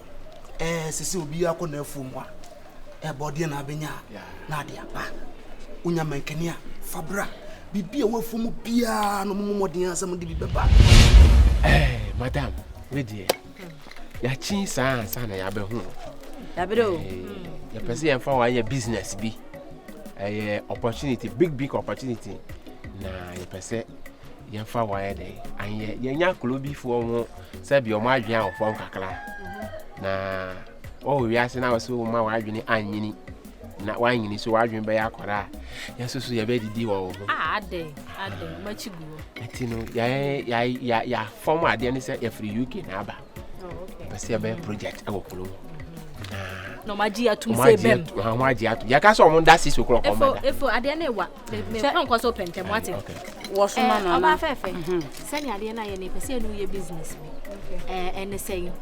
Sisi obi akọ na afumu a. Body na abenya. Na dia ba. Unya mankania fabra. Bibi a wafumu bia no momodin asam de bibeba. Madam, we dear. Ya chin sa na ya be hu. Ya be do. Ya pese yan fa wa ya business bi. Opportunity, big opportunity. Na ya pese yan fa wa ya dey. An ya nya klobi fo mo se bi o ma adwen a ofo kakra. Na o wi ase na so ma wa adwen anyini. Na wanyini so wadwen be yakora ya so ya be didi wo ade machigu etino ya form ade ne se ya free UK na aba okay pese ya be project e wokolo no maji atum se bem maji atum ya ka so mo da 6 o'clock o mada efo ade na ewa me nko so pentem wate wo so ma no oba fefe se ni ade na ye ne pese no ye business me ene say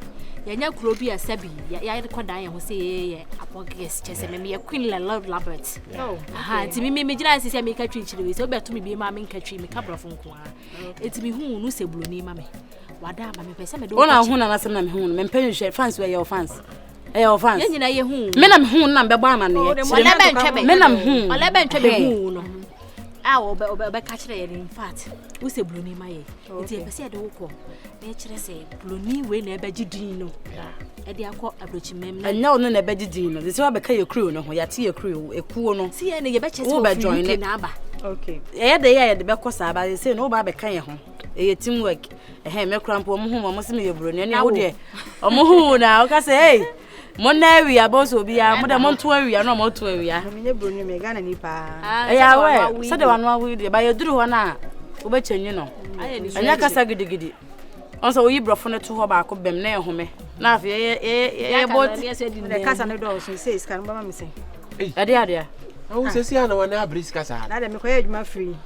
yanya kuro bi asabi ya record an ho say ye apoges chese me ye Queen Labert ti me gina sisi me ka twinchire we so beto me bi ma me ka twi me ka brofo nko a eti me hu no se buloni ma me wada ma me pese me do ona hu na na se na me hu no me mpanyu hwe fans we your fans your fans ye nyina ye hu me na me hu na be ba ma ne me na me hu ole be ntwe be hu no obe ka kire ye in fact wo se buloni ma ye eti e pese de wo ko na kire se buloni we na ebe gidin no e de akọ abrochi mem na anya ono na ebe gidin no se wa be ka ye crew no ho ya te ye crew ekuo no si ye ne ye be chese wo join na aba okay ye de be kosa aba se no ba be ka ye ho e teamwork me krampo mo se me ye buloni na wo de omo hu na o ka se hey mo na wi aboso bi ya mo de mo nto wi ya no mo to wi ya me nye broni me Ghana ni pa ya we se de wanu awi de ba ye duru ho na wo be chenyi no anya kasa gidigidi onso wo yi brofo ne to ho ba ko bem na ehome na afi ye bot de kasa ne do so say scan ba ma me say ade o se si ana wana abris kasa na de me ko ye adwuma free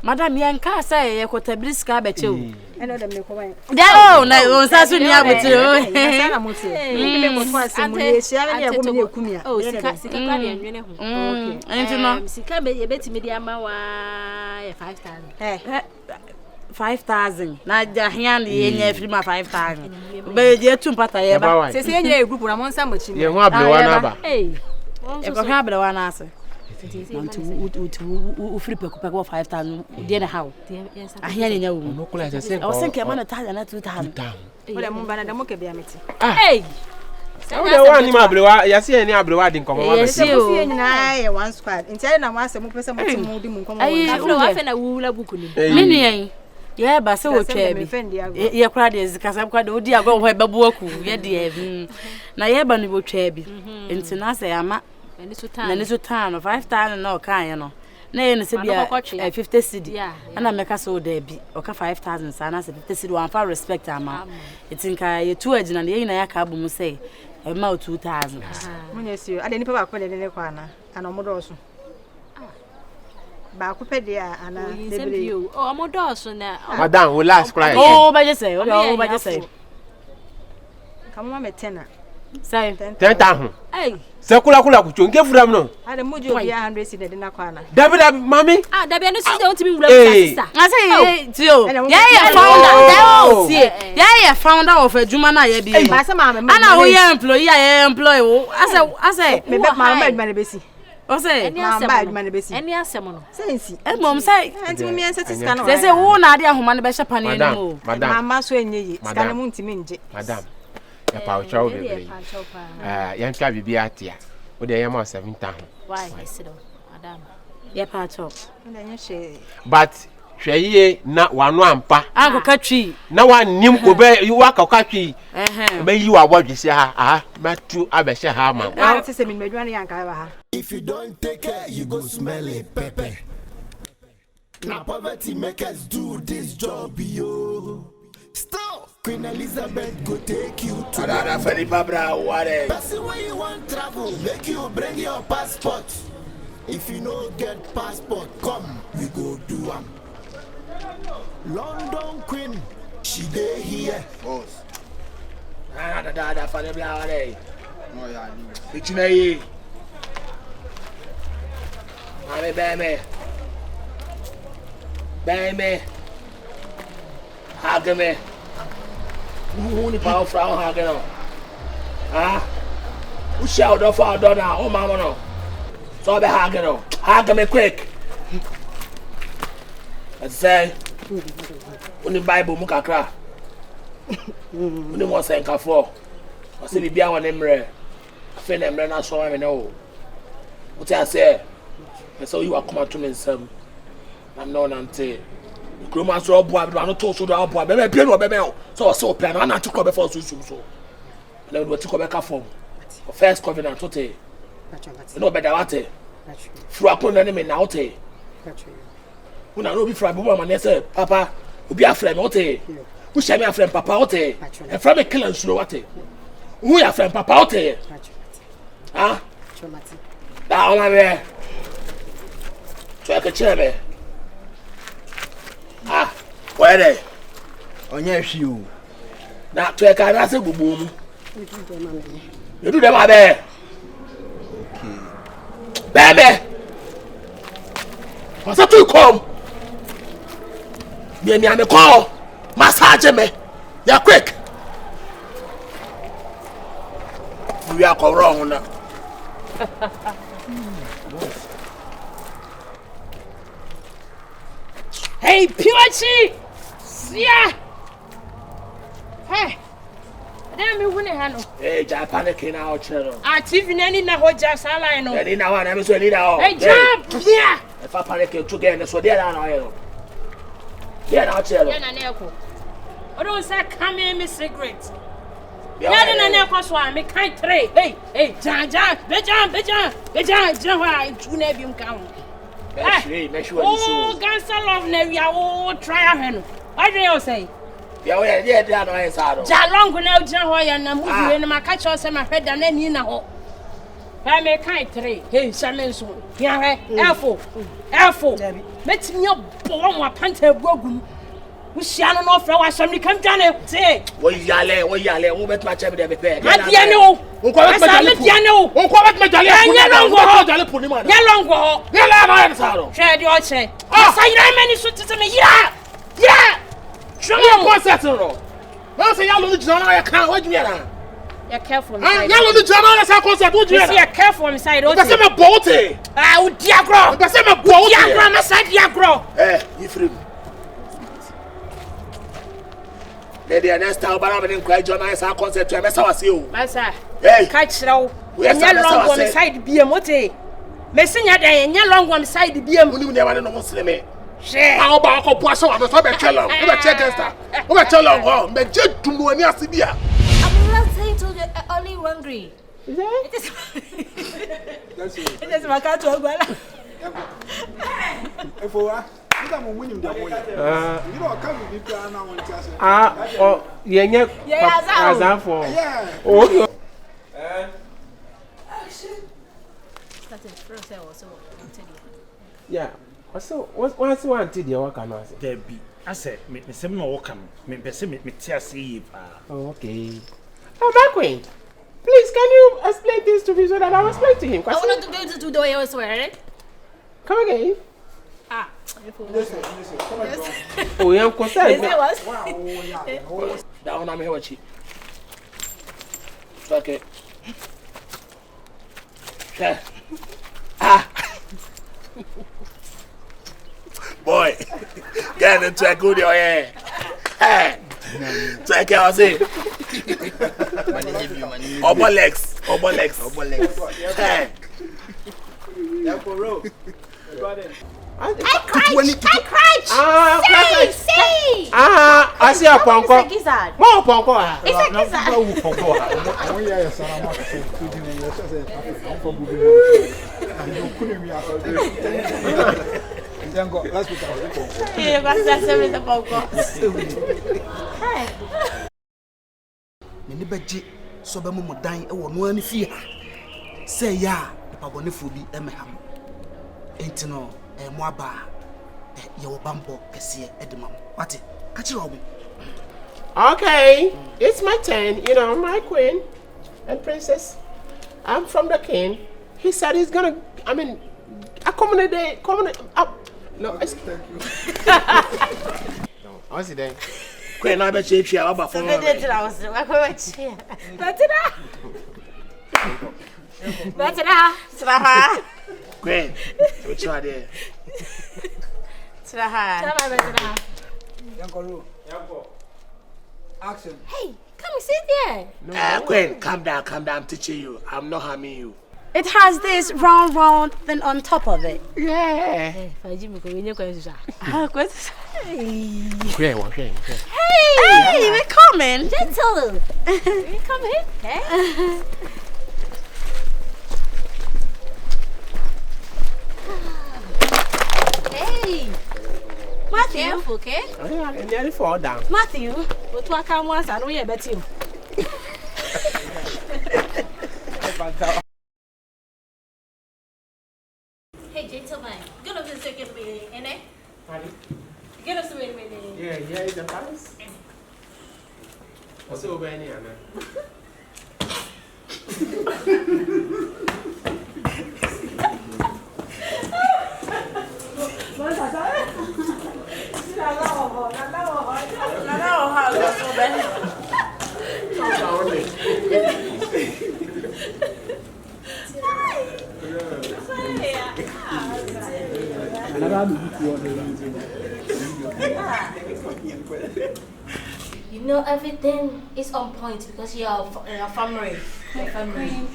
madam yan ka say ye ko tabriska be chew eno de me ko ban na on sa su ni abotiro na na motie me mo to asem ye sia me ye ko me kumia o sika kwa de nwene ho okay enti no sika be ye betimi de ama wa 5000 5,000 na jahian ye nya free ma 5,000 be je tu pata ye ba se se nya group na monsa machi ye ho ablewa na ba e ko ha ablewa na ase u free pe ko 5,000 de na how ahian nya wo no kula se o se ke ma na 1,000 na 2,000 ole mo bana da mo ke bia meti o de wa ni ma ablewa ya se ni ablewa din komo wa se mo fie nyina ye one squad ntia na mo ase mo pese mo ti mo di mo nkomo afro wa fe na wula buku ni mini yen ye ba se wo twa bi ye kura de zikasa kwa de odi agwo ho ebabu aku ye de na ye ba no bo twa bi enti na se ama na ni so tan 5,000 na o kan ye no na ye no se bia 50 cedi ana meka so de bi o ka 5,000 sa na se 50 cedi wan fa respect ama enti nka ye tu agina na ye na ya ka bu mu se e ma 2,000 munya sio ade nipa ba ko de ne kwa na ana mo do so ba ko pe de ana debele o mo do so na madam we last cry ba je say o ba je say kamo me tena say 10,000 eh se kula ku chonke furam no ade mo jo bia 100 cedi de na kwa na david mami david no si de ontimi wura sister I say tio yeah founder yeah founder of adwuma na ye bi ba se ma me ana wo ye employee ya employee wo I say me be ma adwuma na besi o say ma ba adwuma na besi eni asem no sensi mom say anti mi ense tiska no say wo na ade ahoma na be hye pane ni mo mama so enye ska na mu ntimi nje madam ya pa o chawo bebe ya ntwa bibi atia o de yema 7,000 why sit down madam ya pa cho but hweye na wano ampa akoka twi na wanim ko be wa akoka twi be yi wa bodwese ha matu abehye ha ma wa te se mi medwa na yanka ba ha if you don't take care you go smell it pepper na poverty make us do this job yo stop Queen Elizabeth go take you to Ada Feli Babra ware. Person where you want travel, make you bring your passport. If you no get passport, come, we go do am. London Queen, she dey here. Boss. Ada Feli Babra ware. No ya ni. Bichina yi. Ame beme. Hagame. Who ni pa ofra o hage no who shout off our door now oh mama no so be hage no hage me quick I say uni bible mu kakra uni mo say nka for o se bibia won emre afi na emre na so me no what I say so you are come to me nsam I'm no nante Kroma so obo abi no to so do obo abi be no be so so plan na to club before so so na we to come back from first covenant to te no be da wate fru akon na me na wote una no be fru abubu ma na say papa obi afrem wote who share me afrem papa wote e from me kill nsuro wote who ya afrem papa wote ah chomati da ona be so ka chebe where dey onye hwi o na to e ka na se gbugbo mu edu dem abe okay bebe what's up to come me ame call massage me ya quick we are go wrong na hey Piwachi yeah hey dem me wune ha no hey ja panic na o chero a TV nani na ho ja sala no ni na wa na me so ni na o hey jump yeah if I panic to get so there na o yeah na o chero yeah na na eko o don say come me cigarette yeah na na eko so am kan 3 hey jan bejan wa tu na bi mka ho make sure oh cancer love na we are try ahwe no what do you say yeah we there no inside ja long na ujina ho ya na muzi na maka cho se ma hweda na ni na ho ha me kan 3 hey shamen so ya he efo metimi bo wa panta ebuagum wusia no no fra wa shamni kam jane te wo yale wo betma chebe de bepe adie ne o nko betma jale anya longo jale puni ma ya longo ho ya la ma ya saro hwe de o che asayira mani so tete me yira concert no. Man say yalo ni jana ya kan what you mean? You're careful inside. Yalo ni jana ya concert what you mean? You're careful inside. O say me bote. Ah, o diagro. O say me bote. Diagro, me say diagro. You free. The next time Obama didn't cry jana ya concert to me say was you. Masa. Hey. Catch raw. Nya long one side BM ote. Me say nya dan nya long one side BM. Uni me no Muslim. How about ko poaso wa so be chelong. We be check gangster. We be chelong ho. Me je dumo ani asibia. I'm not saying to the only hungry. Is that? That's it. It is my cat to Ogwala. Efowa. You don't win him that way. You know, come with people now on chance. Yeah, for. Yeah. Oh. Yeah. So, what's one to the work? There be. I said, me some no work. Me person me tear see. Okay. Oh, my queen. Please, can you explain this to me so that I will explain to him? I want to go to the way I was swearing. Come again. Ah. Listen. Oh, yeah, of course. That one I'm here with you. Okay. Boy, get into a good hair. Hey, take care of it. Obo legs. Hey. I cried. Say. I see a ponko. It's a gizzard. More ponko. It's a gizzard. Let's go. Hey, what's that? Seven the ponko. Hey. Me beji so be mo dan e wo no ani fie ha. Say ya, papa bonefo bi emeham. Enti no mo aba ye wo bambo kese edemam. What? Catch you. Okay, it's my turn. You know, my queen and princess. I'm from the king. He said he's gonna, accommodate. No, thank you. No, I see that. Queen, I bet you are about 4 minutes. That's Queen, which are there? Action. Hey, come and sit there. Queen, calm down. I'm teaching you. I'm not harming you. It has this round thing on top of it. Yeah. Hey, we're coming. Gentle. We come here, okay? Hey. Matthew. Careful, okay? I nearly fall down. Matthew, what do I come once? I know you bet you. Hey, gentlemen, get up this second minute, eh? Get us a minute. Yeah, it's a palace. What's over any other? You know everything is on point because you are a family. Your family.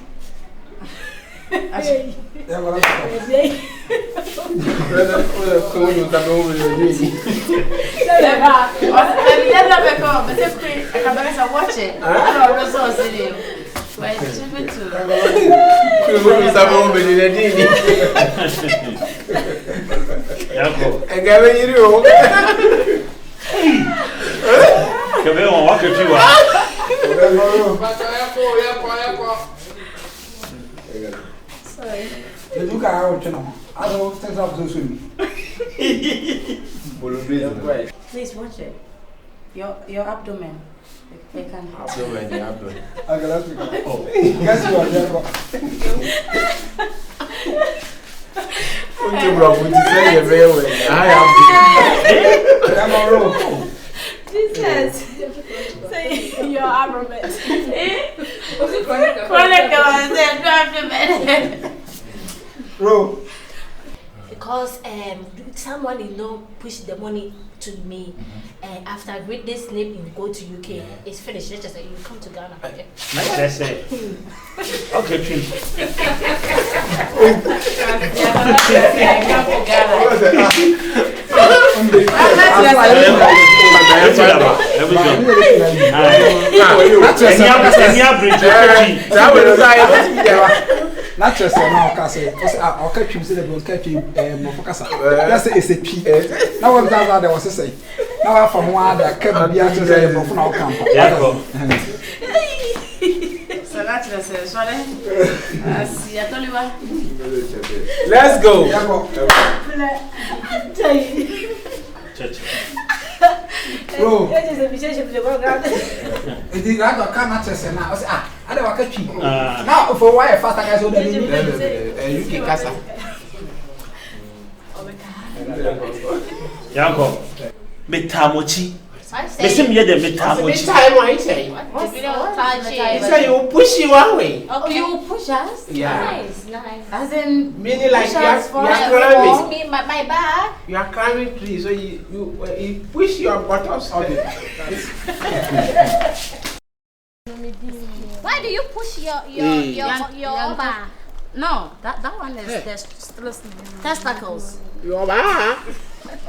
Look at how I don't stand up so soon. Please watch it. Your abdomen. They can abdomen. Okay, let's go. Guess what? Okay, bro, would you say you're very well? I am. Yes. Say your armament. Bro. Because someone you know pushed the money to me after I read this name and go to UK. It's finished. Let's just say you come to Ghana. Okay. That's it. Okay, Trim. Not just now, Cassie. I'll catch you, say the boat catch you, Mofocasa. That's a P. Now, what that was to say. Now, from one that can be out to say, Mofano camp. So that's the same. Let's go. Bro, it is rather come at us and now. I don't catch you. Now, for why a fast guy so that you can casa. Yanko, Metamochi. Listen, you're the Metamochi. Time, what you say? So you push you one way. Oh, you push us? Yeah. Nice. As in, Meaning like you are climbing. Me, my back. You are climbing trees, so you push your buttocks on it. Why do you push your back? no, that one is testicles. Your back.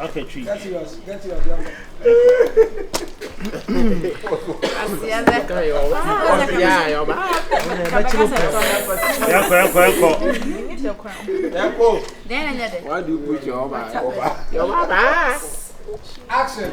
Okay, Tree. Get yours. Yeah, your back. Then Why do you push your back? Your back. Action.